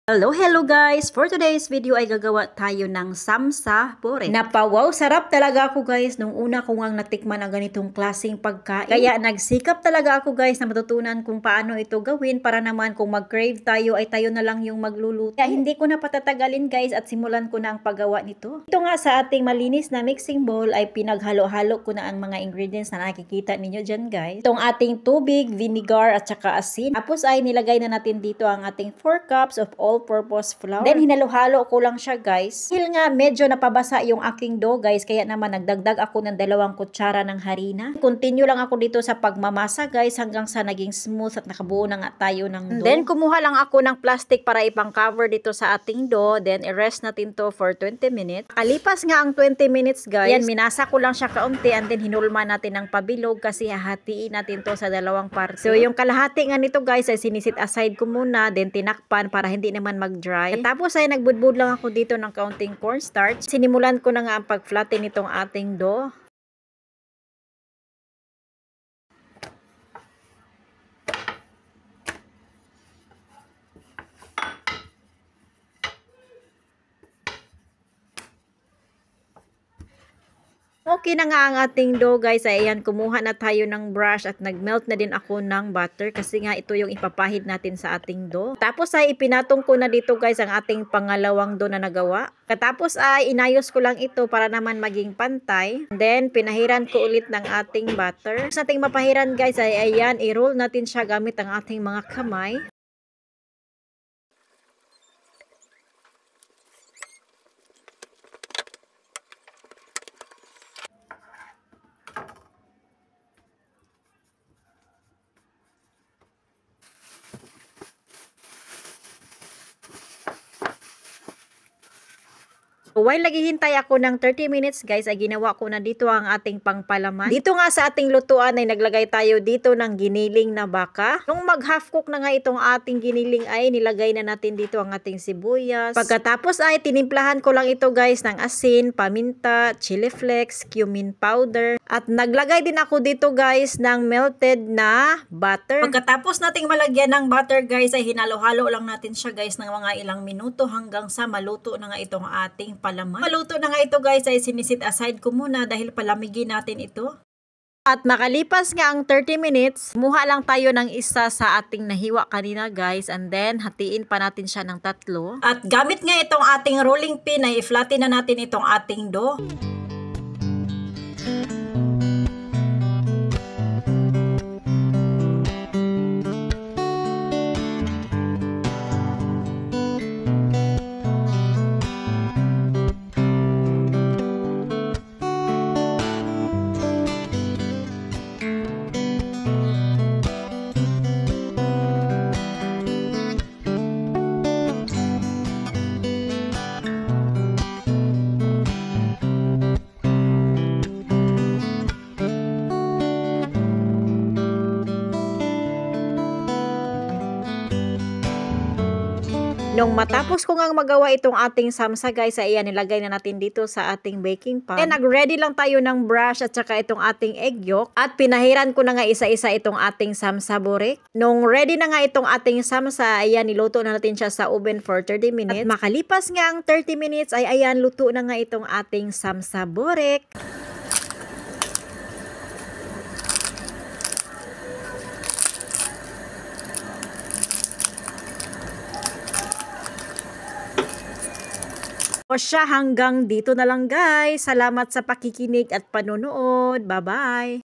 Hello guys! For today's video ay gagawa tayo ng samsa bore. Napawaw, sarap talaga ako guys nung una ko ngang natikman ang ganitong klaseng pagkain. Kaya nagsikap talaga ako guys na matutunan kung paano ito gawin para naman kung mag-crave tayo ay tayo na lang yung magluluto. Kaya hindi ko na patatagalin guys at simulan ko na ang paggawa nito. Ito nga sa ating malinis na mixing bowl ay pinaghalo-halo ko na ang mga ingredients na nakikita ninyo dyan guys. Itong ating tubig, vinegar at saka asin. Tapos ay nilagay na natin dito ang ating 4 cups of all-purpose flour. Then hinalo-halo ko lang siya guys. Dahil nga medyo napabasa yung aking dough guys, kaya naman nagdagdag ako ng 2 kutsara ng harina. Continue lang ako dito sa pagmamasa guys hanggang sa naging smooth at nakabuo na nga tayo ng dough. Then kumuha lang ako ng plastic para ipang-cover dito sa ating dough. Then i-rest natin to for 20 minutes. Alipas nga ang 20 minutes guys. Yan, minasa ko lang siya kaunti and then hinulma natin ng pabilog kasi hahatiin natin to sa 2 parte. So yung kalahati nga nito guys ay sinisit aside ko muna, then tinakpan para hindi naman mag-dry. Tapos ay nagbudbud lang ako dito ng kaunting cornstarch. Sinimulan ko na nga ang pag-flatten nitong ating dough. Okay na nga ang ating dough guys. Ayan, kumuha na tayo ng brush at nagmelt na din ako ng butter kasi nga ito yung ipapahid natin sa ating dough. Tapos ay ipinatong ko na dito guys ang ating pangalawang dough na nagawa. Katapos ay inayos ko lang ito para naman maging pantay. Then pinahiran ko ulit ng ating butter. Sa ating mapahiran guys ay ayan, i-roll natin siya gamit ang ating mga kamay. While naghihintay ako ng 30 minutes guys, ay ginawa ko na dito ang ating pangpalaman. Dito nga sa ating lutuan ay naglagay tayo dito ng giniling na baka. Nung mag half cook na nga itong ating giniling ay nilagay na natin dito ang ating sibuyas. Pagkatapos ay tinimplahan ko lang ito guys ng asin, paminta, chili flakes, cumin powder. At naglagay din ako dito guys ng melted na butter. Pagkatapos nating malagyan ng butter guys ay hinalo-halo lang natin siya guys ng mga ilang minuto hanggang sa maluto na nga itong ating palaman. Maluto na nga ito guys ay sinisit aside ko muna dahil palamigin natin ito. At makalipas nga ang 30 minutes, kumuha lang tayo ng isa sa ating nahiwa kanina guys and then hatiin pa natin siya ng 3. At gamit nga itong ating rolling pin ay i-flatten na natin itong ating dough. Nung matapos ko nga magawa itong ating samsa guys, ay ayan, nilagay na natin dito sa ating baking pan. Then nag-ready lang tayo ng brush at saka itong ating egg yolk. At pinahiran ko na nga isa-isa itong ating samsa burek. Nung ready na nga itong ating samsa, ayan, niluto na natin siya sa oven for 30 minutes. At makalipas nga ang 30 minutes, ay ayan, luto na nga itong ating samsa burek. O siya, hanggang dito na lang guys. Salamat sa pakikinig at panonood. Bye-bye!